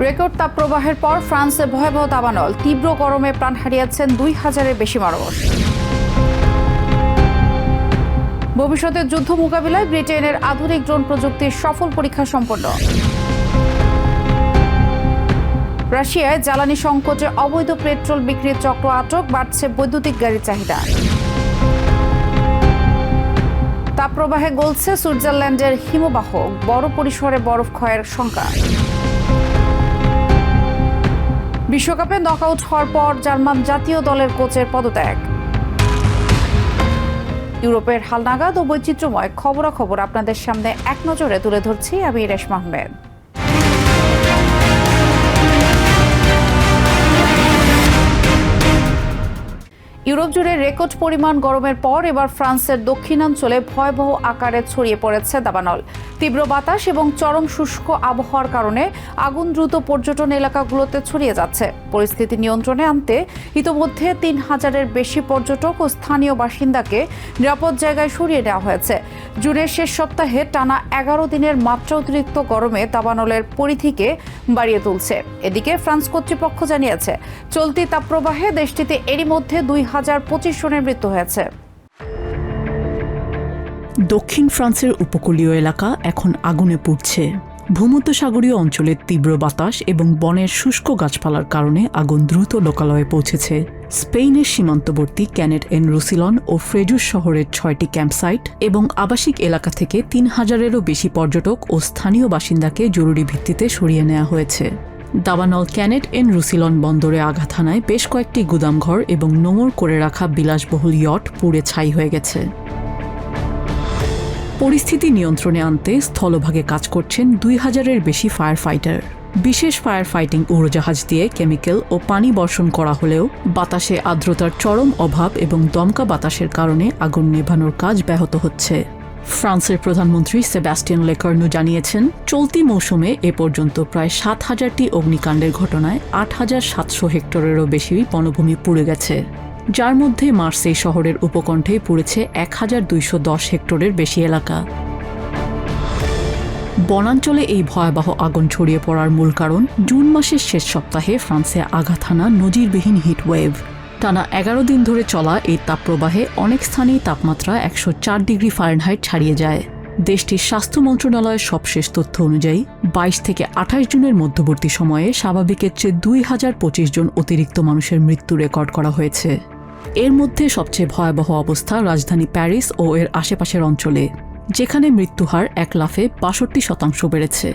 Record তাপপ্রবাহের পর ফ্রান্সে ভয়াবহ দাবানল, তীব্র গরমে প্রাণ হারিয়েছেন ২,০০০-এর বেশি মানুষ। ভবিষ্যতের যুদ্ধ মোকাবিলায় ব্রিটেনের আধুনিক ড্রোন প্রযুক্তির সফল পরীক্ষা সম্পন্ন। রাশিয়ায় জ্বালানি সংকটে অবৈধ পেট্রোল বিক্রির চক্র আটক, বাড়ছে বৈদ্যুতিক গাড়ির চাহিদা। তাপপ্রবাহে গলছে সুইজারল্যান্ডের হিমবাহ, বড় পরিসরে বরফ ক্ষয়ের শঙ্কা। বিশ্বকাপে নকআউট হওয়ার পর জার্মান জাতীয় দলের কোচের পদত্যাগ। ইউরোপের হালনাগাদ ও বৈচিত্র্যময় খবরাখবর আপনাদের সামনে এক নজরে তুলে ধরছি আমি রেশমা আহমেদ। ইউরোপ জুড়ে রেকর্ড পরিমাণ গরমের পর এবার ফ্রান্সের দক্ষিণাঞ্চলে ভয়াবহ আকারে ছড়িয়ে পড়েছে দাবানল। তীব্র বাতাস এবং চরম শুষ্ক আবহাওয়ার কারণে আগুন দ্রুত পর্যটন এলাকাগুলোতে ছড়িয়ে যাচ্ছে। পরিস্থিতি নিয়ন্ত্রণে আনতে ইতোমধ্যে ৩,০০০-এর বেশি পর্যটক ও স্থানীয় বাসিন্দাকে নিরাপদ জায়গায় সরিয়ে নেওয়া হয়েছে। জুনের শেষ সপ্তাহে টানা ১১ দিনের মাত্রা অতিরিক্ত গরমে দাবানলের পরিধিকে বাড়িয়ে তুলছে। এদিকে ফ্রান্স কর্তৃপক্ষ জানিয়েছে, চলতি তাপপ্রবাহে দেশটিতে এরই মধ্যে ২,০২৫ জনের মৃত্যু হয়েছে। দক্ষিণ ফ্রান্সের উপকূলীয় এলাকা এখন আগুনে পুড়ছে। ভূমধ্যসাগরীয় অঞ্চলের তীব্র বাতাস এবং বনের শুষ্ক গাছপালার কারণে আগুন দ্রুত লোকালয়ে পৌঁছেছে। স্পেনের সীমান্তবর্তী ক্যানেট-এন-রুসিলন ও ফ্রেজুস শহরের ৬টি ক্যাম্পসাইট এবং আবাসিক এলাকা থেকে ৩,০০০-এরও বেশি পর্যটক ও স্থানীয় বাসিন্দাকে জরুরি ভিত্তিতে সরিয়ে নেওয়া হয়েছে। দাবানল ক্যানেট-এন-রুসিলন বন্দরে আঘাত হানায় বেশ কয়েকটি গুদামঘর এবং নোঙর করে রাখা বিলাসবহুল ইয়ট পুড়ে ছাই হয়ে গেছে। পরিস্থিতি নিয়ন্ত্রণে আনতে স্থলভাগে কাজ করছেন ২,০০০-এর বেশি ফায়ার ফাইটার। বিশেষ ফায়ার ফাইটিং উড়োজাহাজ দিয়ে কেমিক্যাল ও পানি বর্ষণ করা হলেও বাতাসে আর্দ্রতার চরম অভাব এবং দমকা বাতাসের কারণে আগুন নেভানোর কাজ ব্যাহত হচ্ছে। ফ্রান্সের প্রধানমন্ত্রী সেবাস্টিয়ান লেকর্নু জানিয়েছেন, চলতি মৌসুমে এ পর্যন্ত প্রায় ৭,০০০টি অগ্নিকাণ্ডের ঘটনায় ৮,৭০০ হেক্টরেরও বেশি বনভূমি পুড়ে গেছে, যার মধ্যে মার্সেই শহরের উপকণ্ঠে পুড়েছে ১,২১০ হেক্টরের বেশি এলাকা। বনাঞ্চলে এই ভয়াবহ আগুন ছড়িয়ে পড়ার মূল কারণ জুন মাসের শেষ সপ্তাহে ফ্রান্সে আঘাত হানা নজিরবিহীন হিটওয়েভ। টানা ১১ দিন ধরে চলা এই তাপপ্রবাহে অনেক স্থানেই তাপমাত্রা ১০৪ ডিগ্রি ফারেনহাইট ছাড়িয়ে যায়। দেশটির স্বাস্থ্য মন্ত্রণালয়ের সবশেষ তথ্য অনুযায়ী ২২ থেকে ২৮ জুনের মধ্যবর্তী সময়ে স্বাভাবিকের চেয়ে ২,০২৫ জন অতিরিক্ত মানুষের মৃত্যু রেকর্ড করা হয়েছে। এর মধ্যে সবচেয়ে ভয়াবহ অবস্থা রাজধানী প্যারিস ও এর আশেপাশের অঞ্চলে, যেখানে মৃত্যুহার ১ লাফে ৬২% বেড়েছে।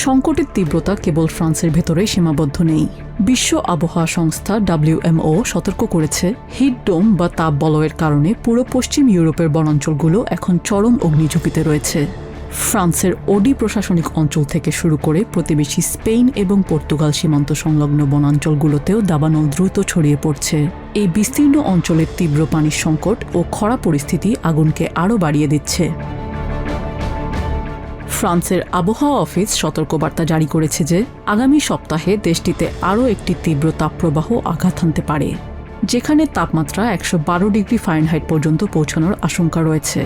সংকটের তীব্রতা কেবল ফ্রান্সের ভেতরেই সীমাবদ্ধ নেই। বিশ্ব আবহাওয়া সংস্থা WMO সতর্ক করেছে, হিট ডোম বা তাপ বলয়ের কারণে পুরো পশ্চিম ইউরোপের বনাঞ্চলগুলো এখন চরম অগ্নিঝুঁকিতে রয়েছে। ফ্রান্সের ওডি প্রশাসনিক অঞ্চল থেকে শুরু করে প্রতিবেশী স্পেন এবং পর্তুগাল সীমান্ত সংলগ্ন বনাঞ্চলগুলোতেও দাবানল দ্রুত ছড়িয়ে পড়ছে। এই বিস্তীর্ণ অঞ্চলের তীব্র পানির সংকট ও খরা পরিস্থিতি আগুনকে আরও বাড়িয়ে দিচ্ছে। ফ্রান্সের আবহাওয়া অফিস সতর্কবার্তা জারি করেছে যে আগামী সপ্তাহে দেশটিতে আরও একটি তীব্র তাপপ্রবাহ আঘাত হানতে পারে, যেখানে তাপমাত্রা ১১২ ডিগ্রি ফারেনহাইট পর্যন্ত পৌঁছানোর আশঙ্কা রয়েছে।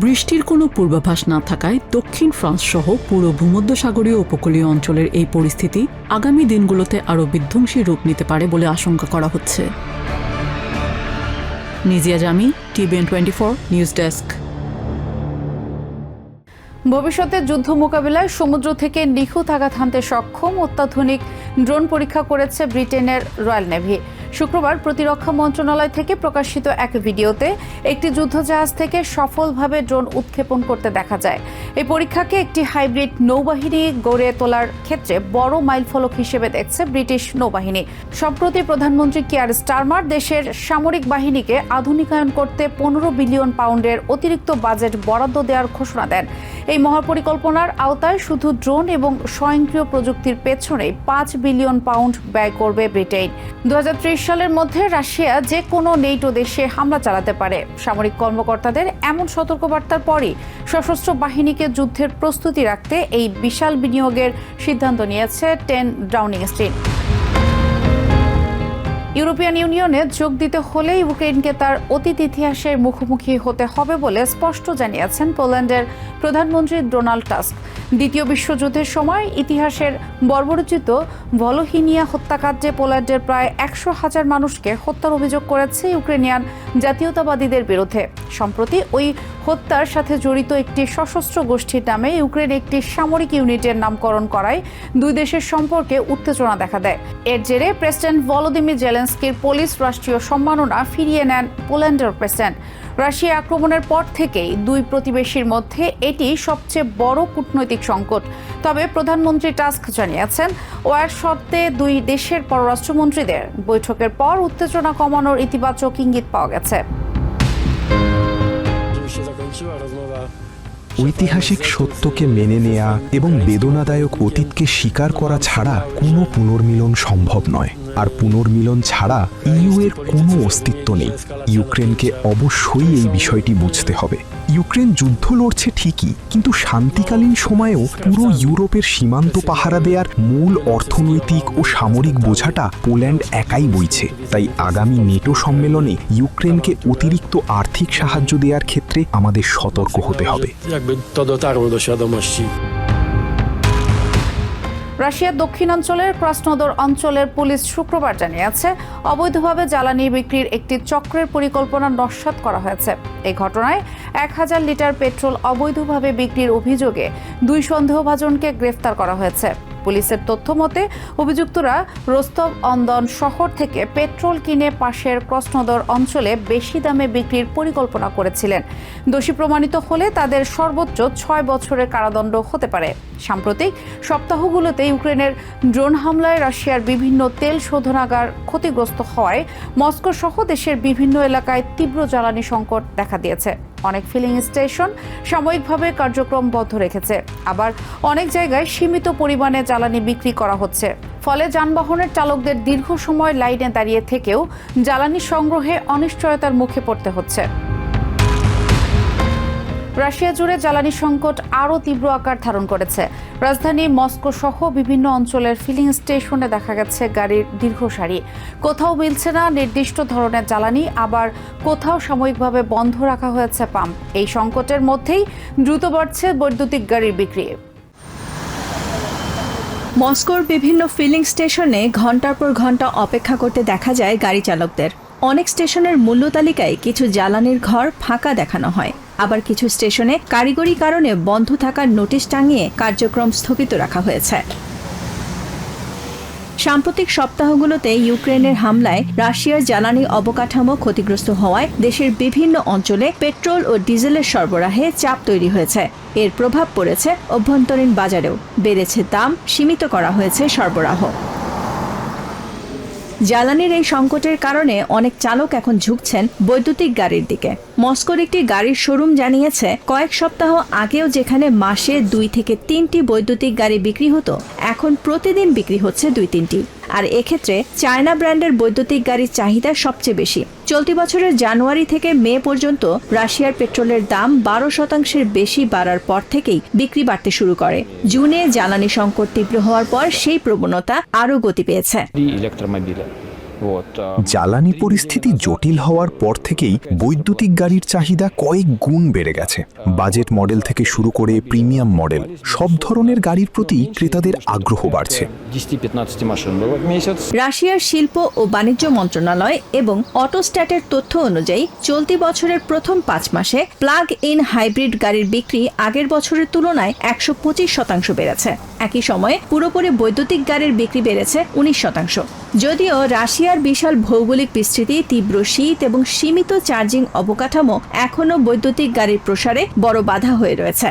বৃষ্টির কোনো পূর্বাভাস না থাকায় দক্ষিণ ফ্রান্স সহ পুরো ভূমধ্যসাগরীয় উপকূলীয় অঞ্চলের এই পরিস্থিতি আগামী দিনগুলোতে আরও বিধ্বংসী রূপ নিতে পারে বলে আশঙ্কা করা হচ্ছে। নিজিয়া জামি, TVN24 নিউজ ডেস্ক। ভবিষ্যতে যুদ্ধ মোকাবিলায় সমুদ্র থেকে নিখুঁত আঘাত হানতে সক্ষম অত্যাধুনিক ড্রোন পরীক্ষা করেছে ব্রিটেনের রয়্যাল নেভি। শুক্রবার প্রতিরক্ষা মন্ত্রণালয় থেকে প্রকাশিত এক ভিডিওতে একটি যুদ্ধজাহাজ থেকে সফলভাবে ড্রোন উৎক্ষেপণ করতে দেখা যায়। এই পরীক্ষাকে একটি হাইব্রিড নৌবাহিনী গড়ে তোলার ক্ষেত্রে বড় মাইলফলক হিসেবে দেখছে ব্রিটিশ নৌবাহিনী। সম্প্রতি প্রধানমন্ত্রী কিয়ার স্টারমার দেশের সামরিক বাহিনীকে আধুনিকায়ন করতে ১৫ বিলিয়ন পাউন্ডের অতিরিক্ত বাজেট বরাদ্দ দেওয়ার ঘোষণা দেন। এই মহাপরিকল্পনার আওতায় শুধু ড্রোন এবং স্বয়ংক্রিয় প্রযুক্তির পেছনেই ৫ বিলিয়ন পাউন্ড ব্যয় করবে ব্রিটেন। ২০৩০ সালের মধ্যে রাশিয়া যে কোনো নেটো দেশে হামলা চালাতে পারে। সামরিক কর্মকর্তাদের এমন সতর্কবার্তার পরই সশস্ত্র বাহিনীকে যুদ্ধের প্রস্তুতি রাখতে এই বিশাল বিনিয়োগের সিদ্ধান্ত নিয়েছে 10 ডাউনিং স্ট্রিট। ইউরোপিয়ান ইউনিয়নে যোগ দিতে হলে ইউক্রেনকে তার অতীত ইতিহাসের মুখোমুখি হতে হবে বলে স্পষ্ট জানিয়েছেন পোল্যান্ডের প্রধানমন্ত্রী ডোনাল্ড টাস্ক। দ্বিতীয় বিশ্বযুদ্ধের সময় ইতিহাসের বর্বরোচিত ভলোহিনিয়া হত্যাকাণ্ডে পোল্যান্ডের প্রায় 100,000 মানুষকে হত্যার অভিযোগ করেছে ইউক্রেনিয়ান জাতীয়তাবাদীদের বিরুদ্ধে। সম্প্রতি ওই হত্যার সাথে জড়িত একটি সশস্ত্র গোষ্ঠীর নামে ইউক্রেন একটি সামরিক ইউনিটের নামকরণ করায় দুই দেশের সম্পর্কে উত্তেজনা দেখা দেয়। এর জেরে প্রেসিডেন্ট ভলোদিমির জেলেনস্কির পুলিশ রাষ্ট্রীয় সম্মাননা ফিরিয়ে নেন পোল্যান্ডের প্রেসিডেন্ট। রাশিয়া আক্রমণের পর থেকেই দুই প্রতিবেশীর মধ্যে এটি সবচেয়ে বড় কূটনৈতিক সংকট। তবে প্রধানমন্ত্রী টাস্ক জানিয়েছেন, ওয়ার শর্তে দুই দেশের পররাষ্ট্রমন্ত্রীদের বৈঠকের পর উত্তেজনা কমানোর ইতিবাচক ইঙ্গিত পাওয়া গেছে। ঐতিহাসিক সত্যকে মেনে নেয়া এবং বেদনাদায়ক অতীতকে স্বীকার করা ছাড়া কোনো পুনর্মিলন সম্ভব নয়। আর পুনর্মিলন ছাড়া ইইউ এর কোনো অস্তিত্ব নেই। ইউক্রেনকে অবশ্যই এই বিষয়টি বুঝতে হবে। ইউক্রেন যুদ্ধ লড়ছে ঠিকই, কিন্তু শান্তিকালীন সময়েও পুরো ইউরোপের সীমান্ত পাহারা দেওয়ার মূল অর্থনৈতিক ও সামরিক বোঝাটা পোল্যান্ড একাই বইছে। তাই আগামী নেটো সম্মেলনে ইউক্রেনকে অতিরিক্ত আর্থিক সাহায্য দেওয়ার ক্ষেত্রে আমাদের সতর্ক হতে হবে। রাশিয়ার দক্ষিণাঞ্চলের ক্রাসনোদর অঞ্চলের পুলিশ শুক্রবার জানিয়েছে, অবৈধভাবে জ্বালানি বিক্রির একটি চক্রের পরিকল্পনা নস্যাৎ করা হয়েছে। এই ঘটনায় 1000 লিটার পেট্রোল অবৈধভাবে বিক্রির অভিযোগে 2 সন্দেহভাজনকে গ্রেফতার করা হয়েছে। পুলিশের তথ্য মতে অভিযুক্তরা রোস্তভ অন দন শহর থেকে পেট্রোল কিনে পাশের ক্রাসনোদর অঞ্চলে বেশি দামে বিক্রির পরিকল্পনা করেছিলেন। দোষী প্রমাণিত হলে তাদের সর্বোচ্চ 6 বছরের কারাদণ্ড হতে পারে। সাম্প্রতিক সপ্তাহগুলোতে ইউক্রেনের ড্রোন হামলায় রাশিয়ার বিভিন্ন তেল শোধনাগার ক্ষতিগ্রস্ত হওয়ায় মস্কো সহ দেশের বিভিন্ন এলাকায় তীব্র জ্বালানি সংকট দেখা দিয়েছে। অনেক ফিলিং স্টেশন সাময়িকভাবে কার্যক্রম বন্ধ রেখেছে, আবার অনেক জায়গায় সীমিত পরিমাণে জ্বালানি বিক্রি করা হচ্ছে। ফলে যানবাহনের চালকদের দীর্ঘ সময় লাইনে দাঁড়িয়ে থেকেও জ্বালানি সংগ্রহে অনিশ্চয়তার মুখে পড়তে হচ্ছে। রাশিয়া জুড়ে জ্বালানি সংকট আরও তীব্র আকার ধারণ করেছে। রাজধানী মস্কো সহ বিভিন্ন অঞ্চলের ফিলিং স্টেশনে দেখা গেছে গাড়ির দীর্ঘ সারি। কোথাও মিলছে না নির্দিষ্ট ধরনের জ্বালানি, আবার কোথাও সাময়িকভাবে বন্ধ রাখা হয়েছে পাম্প। এই সংকটের মধ্যেই দ্রুত বাড়ছে বৈদ্যুতিক গাড়ির বিক্রি। মস্কোর বিভিন্ন ফিলিং স্টেশনে ঘন্টার পর ঘন্টা অপেক্ষা করতে দেখা যায় গাড়ি চালকদের। অনেক স্টেশনের মূল্য তালিকায় কিছু জ্বালানির ঘর ফাঁকা দেখানো হয়, আবার কিছু স্টেশনে কারিগরি কারণে বন্ধ থাকার নোটিশ টাঙিয়ে কার্যক্রম স্থগিত রাখা হয়েছে। সাম্প্রতিক সপ্তাহগুলোতে ইউক্রেনের হামলায় রাশিয়ার জ্বালানি অবকাঠামো ক্ষতিগ্রস্ত হওয়ায় দেশের বিভিন্ন অঞ্চলে পেট্রোল ও ডিজেলের সরবরাহে চাপ তৈরি হয়েছে। এর প্রভাব পড়েছে অভ্যন্তরীণ বাজারেও, বেড়েছে দাম, সীমিত করা হয়েছে সরবরাহ। জ্বালানির এই সংকটের কারণে অনেক চালক এখন ঝুঁকছেন বৈদ্যুতিক গাড়ির দিকে। মস্কোর একটি গাড়ির শোরুম জানিয়েছে, কয়েক সপ্তাহ আগেও যেখানে মাসে 2 থেকে 3টি বৈদ্যুতিক গাড়ি বিক্রি হতো, এখন প্রতিদিন বিক্রি হচ্ছে 2-3টি। আর এক্ষেত্রে চায়না ব্র্যান্ডের বৈদ্যুতিক গাড়ির চাহিদা সবচেয়ে বেশি। চলতি বছরের জানুয়ারি থেকে মে পর্যন্ত রাশিয়ার পেট্রোলের দাম 12% বেশি বাড়ার পর থেকেই বিক্রি বাড়তে শুরু করে। জুনে জ্বালানি সংকট তীব্র হওয়ার পর সেই প্রবণতা আরও গতি পেয়েছে। জ্বালানি পরিস্থিতি জটিল হওয়ার পর থেকেই বৈদ্যুতিক গাড়ির চাহিদা কয়েক গুণ বেড়ে গেছে। বাজেট মডেল থেকে শুরু করে প্রিমিয়াম মডেল, সব ধরনের গাড়ির প্রতি ক্রেতাদের আগ্রহ বাড়ছে। রাশিয়ার শিল্প ও বাণিজ্য মন্ত্রণালয় এবং অটোস্ট্যাটের তথ্য অনুযায়ী চলতি বছরের প্রথম 5 মাসে প্লাগ ইন হাইব্রিড গাড়ির বিক্রি আগের বছরের তুলনায় 125% বেড়েছে। একই সময়ে পুরোপুরি বৈদ্যুতিক গাড়ির বিক্রি বেড়েছে 19%। যদিও রাশিয়ার বিশাল ভৌগোলিক বিস্তৃতি, তীব্র শীত এবং সীমিত চার্জিং অবকাঠামো এখনও বৈদ্যুতিক গাড়ির প্রসারে বড় বাধা হয়ে রয়েছে।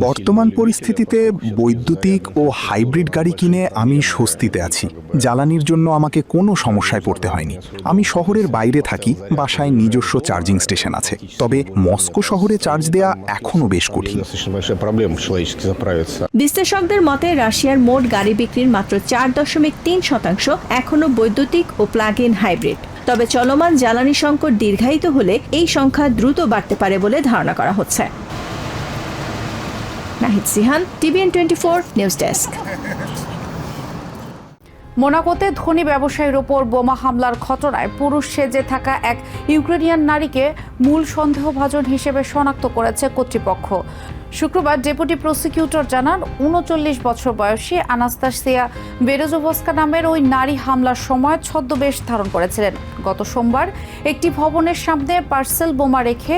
বর্তমান পরিস্থিতিতে বৈদ্যুতিক ও হাইব্রিড গাড়ি কিনে আমি স্বস্তিতে আছি। জ্বালানির জন্য আমাকে কোনো সমস্যায় পড়তে হয়নি। আমি শহরের বাইরে থাকি, বাসায় নিজস্ব চার্জিং স্টেশন আছে, তবে মস্কো শহরে চার্জ দেয়া এখনও বেশ কঠিন। বিশ্লেষকদের মতে রাশিয়ার মোট গাড়ি বিক্রির মাত্র 4.3% এখনও বৈদ্যুতিক ও প্লাগ ইন হাইব্রিড। তবে চলমান জ্বালানি সংকট দীর্ঘায়িত হলে এই সংখ্যা দ্রুত বাড়তে পারে বলে ধারণা করা হচ্ছে। Nahid Sihan, TVN24 news desk. মোনাকোতে ধনী ব্যবসায়ীর ওপর বোমা হামলার ঘটনায় পুরুষ সেজে থাকা এক ইউক্রেনিয়ান নারীকে মূল সন্দেহভাজন হিসেবে শনাক্ত করেছে কর্তৃপক্ষ। শুক্রবার ডেপুটি প্রসিকিউটর জানান ৩৯ বছর বয়সী আনাস্তাসিয়া বেরেজোভস্কা নামের ওই নারী হামলার সময় ছদ্মবেশ ধারণ করেছিলেন। গত সোমবার একটি ভবনের সামনে পার্সেল বোমা রেখে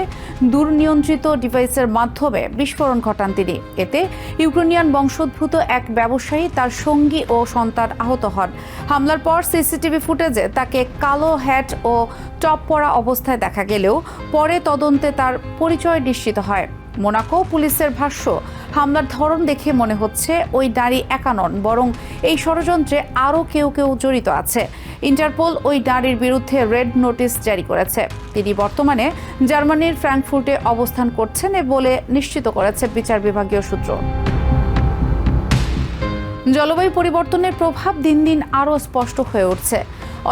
দুর্নিয়ন্ত্রিত ডিভাইসের মাধ্যমে বিস্ফোরণ ঘটান তিনি। এতে ইউক্রেনিয়ান বংশোদ্ভূত এক ব্যবসায়ী, তার সঙ্গী ও সন্তান আহত হন। হামলার পর সিসিটিভি ফুটেজে তাকে কালো হ্যাট ও টপ পরা অবস্থায় দেখা গেলেও পরে তদন্তে তার পরিচয় নিশ্চিত হয়। মোনাকো পুলিশের ভাষ্য, হামলার ধরন দেখে মনে হচ্ছে ওই নারী একা নন, বরং এই ষড়যন্ত্রে আরও কেউ জড়িত আছে। ইন্টারপোল ওই নারীর বিরুদ্ধে রেড নোটিশ জারি করেছে। তিনি বর্তমানে জার্মানির ফ্র্যাঙ্কফুর্টে অবস্থান করছেন বলে নিশ্চিত করেছে বিচার বিভাগীয় সূত্র। জলবায়ু পরিবর্তনের প্রভাব দিন দিন আরও স্পষ্ট হয়ে উঠছে।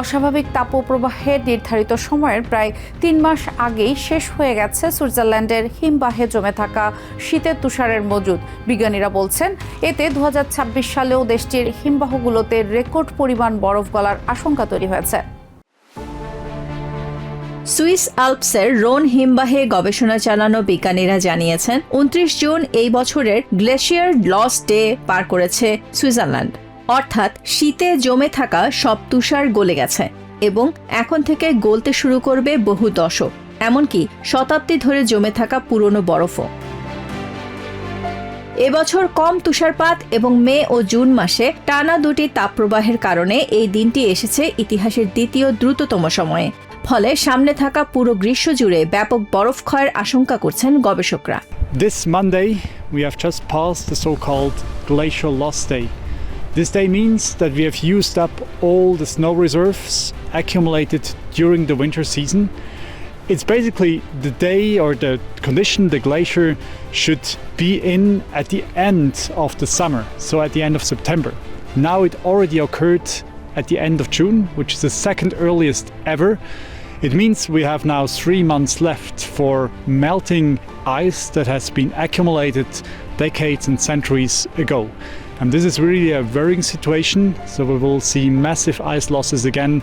অস্বাভাবিক তাপপ্রবাহের নির্ধারিত সময়ের প্রায় ৩ মাস আগেই শেষ হয়ে গেছে সুইজারল্যান্ডের হিমবাহে জমে থাকা শীতের তুষারের মজুদ। বিজ্ঞানীরা বলছেন, এতে ২০২৬ সালেও দেশটির হিমবাহগুলোতে রেকর্ড পরিমাণ বরফ গলার আশঙ্কা তৈরি হয়েছে। সুইস আল্পসের রোন হিমবাহে গবেষণা চালানো বিজ্ঞানীরা জানিয়েছেন ২৯ জুন এই বছরের গ্লেশিয়ার লস ডে পার করেছে সুইজারল্যান্ড। অর্থাৎ শীতে জমে থাকা সব তুষার গলে গেছে এবং এখন থেকে গলতে শুরু করবে বহু দশক, এমনকি শতাব্দী ধরে জমে থাকা পুরনো বরফও। এবছর কম তুষারপাত এবং মে ও জুন মাসে টানা দুটি তাপপ্রবাহের কারণে এই দিনটি এসেছে ইতিহাসের দ্বিতীয় দ্রুততম সময়ে। ফলে সামনে থাকা পুরো গ্রীষ্ম জুড়ে ব্যাপক বরফ ক্ষয়ের আশঙ্কা করছেন গবেষকরা। This Monday we have just passed the so-called glacial loss day. This day means that we have used up all the snow reserves accumulated during the winter season. It's basically the day or the condition the glacier should be in at the end of the summer, so at the end of September. Now it already occurred at the end of June, which is the second earliest ever. It means we have now 3 months left for melting ice that has been accumulated decades and centuries ago. And this is really a worrying situation, so we will see massive ice losses again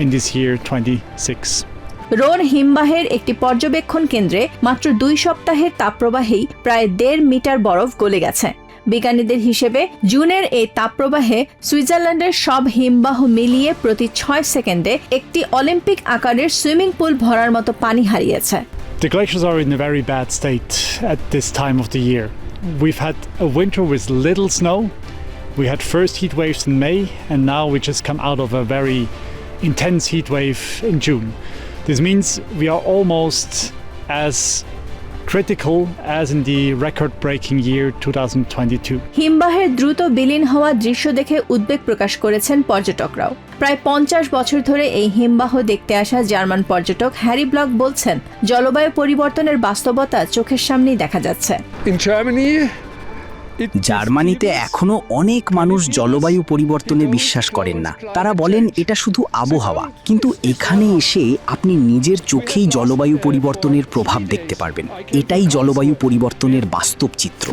in this year 26. রোন হিমবাহের একটি পর্যবেক্ষণ কেন্দ্রে মাত্র 2 সপ্তাহের তাপপ্রবাহেই প্রায় 1.5 metre বরফ গলে গেছে। বিজ্ঞানীদের হিসেবে জুনের এই তাপপ্রবাহে সুইজারল্যান্ডের সব হিমবাহ মিলিয়ে প্রতি 6 সেকেন্ডে একটি অলিম্পিক আকারের সুইমিং পুল ভরার মতো পানি হারিয়েছে। The glaciers are in a very bad state at this time of the year. We've had a winter with little snow. We had first heat waves in May, and now we just come out of a very intense heat wave in June. This means we are almost as critical as in the record-breaking year 2022. হিমবাহের দ্রুত বিলীন হওয়া দৃশ্য দেখে উদ্বেগ প্রকাশ করেছেন পর্যটকরাও। প্রায় 50 বছর ধরে এই হিমবাহ দেখতে আসা জার্মান পর্যটক হ্যারি ব্লক বলছেন, জলবায়ু পরিবর্তনের বাস্তবতা চোখের সামনেই দেখা যাচ্ছে। জার্মানিতে এখনো অনেক মানুষ জলবায়ু পরিবর্তনে বিশ্বাস করেন না। তারা বলেন এটা শুধু আবহাওয়া, কিন্তু এখানে এসে আপনি নিজের চোখেই জলবায়ু পরিবর্তনের প্রভাব দেখতে পারবেন। এটাই জলবায়ু পরিবর্তনের বাস্তব চিত্র।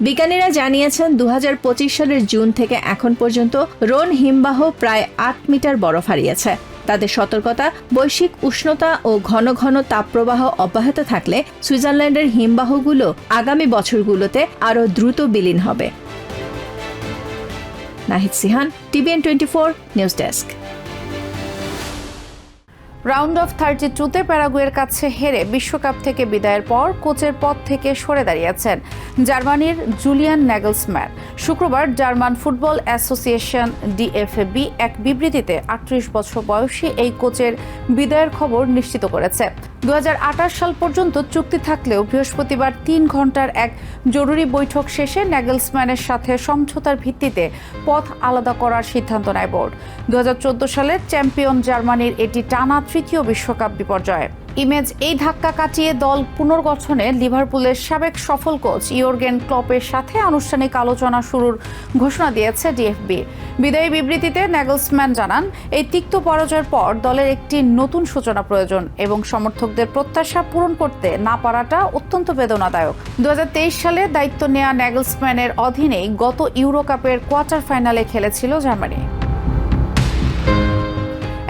বিজ্ঞানীরা জানিয়েছেন 2025 সালের জুন থেকে এখন পর্যন্ত রোন হিমবাহ প্রায় 8 মিটার বরফ হারিয়েছে। তাদের সতর্কতা, বৈশ্বিক উষ্ণতা ও ঘন ঘন তাপপ্রবাহ অব্যাহত থাকলে সুইজারল্যান্ডের হিমবাহগুলো আগামী বছরগুলোতে আরও দ্রুত বিলীন হবে। Nahid Sihan, TVN 24 news desk. Round of 32-তে প্যারাগুয়ের কাছে হেরে বিশ্বকাপ থেকে বিদায়ের পর কোচের পদ থেকে সরে দাঁড়িয়েছেন জার্মানির জুলিয়ান নাগেলসম্যান। শুক্রবার জার্মান ফুটবল অ্যাসোসিয়েশন DFB এক বিবৃতিতে 38 বছর বয়সী এই কোচের বিদায়ের খবর নিশ্চিত করেছে। 2028 সাল পর্যন্ত চুক্তি থাকলেও বৃহস্পতিবার 3 ঘন্টার এক জরুরি বৈঠক শেষে নাগেলসম্যানের সাথে সমঝোতার ভিত্তিতে পথ আলাদা করার সিদ্ধান্ত নেয় বোর্ড। 2014 সালের চ্যাম্পিয়ন জার্মানির এটি টানা তৃতীয় বিশ্বকাপ বিপর্যয়। ইমেজ এই ধাক্কা কাটিয়ে দল পুনর্গঠনে লিভারপুলের সাবেক সফল কোচ ইয়র্গেন ক্লপের সাথে আনুষ্ঠানিক আলোচনা শুরুর ঘোষণা দিয়েছে ডিএফবি। বিদায়ী বিবৃতিতে ন্যাগলসম্যান জানান, এই তিক্ত পরাজয়ের পর দলের একটি নতুন সূচনা প্রয়োজন এবং সমর্থকদের প্রত্যাশা পূরণ করতে না পারাটা অত্যন্ত বেদনাদায়ক। 2023 সালে দায়িত্ব নেওয়া ন্যাগলসম্যানের অধীনেই গত ইউরো কাপের কোয়ার্টার ফাইনালে খেলেছিল জার্মানি।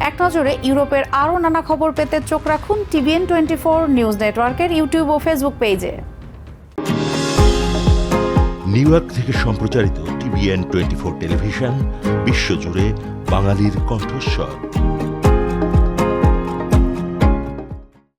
এক নজরে ইউরোপের আরও নানা খবর পেতে চোখ রাখুন TVN 24 নিউজ নেটওয়ার্কের ইউটিউব ও ফেসবুক পেজে। নিউ ইয়র্ক থেকে সম্প্রচারিত TVN 24 টেলিভিশন বিশ্বজুড়ে বাঙালির কণ্ঠস্বর।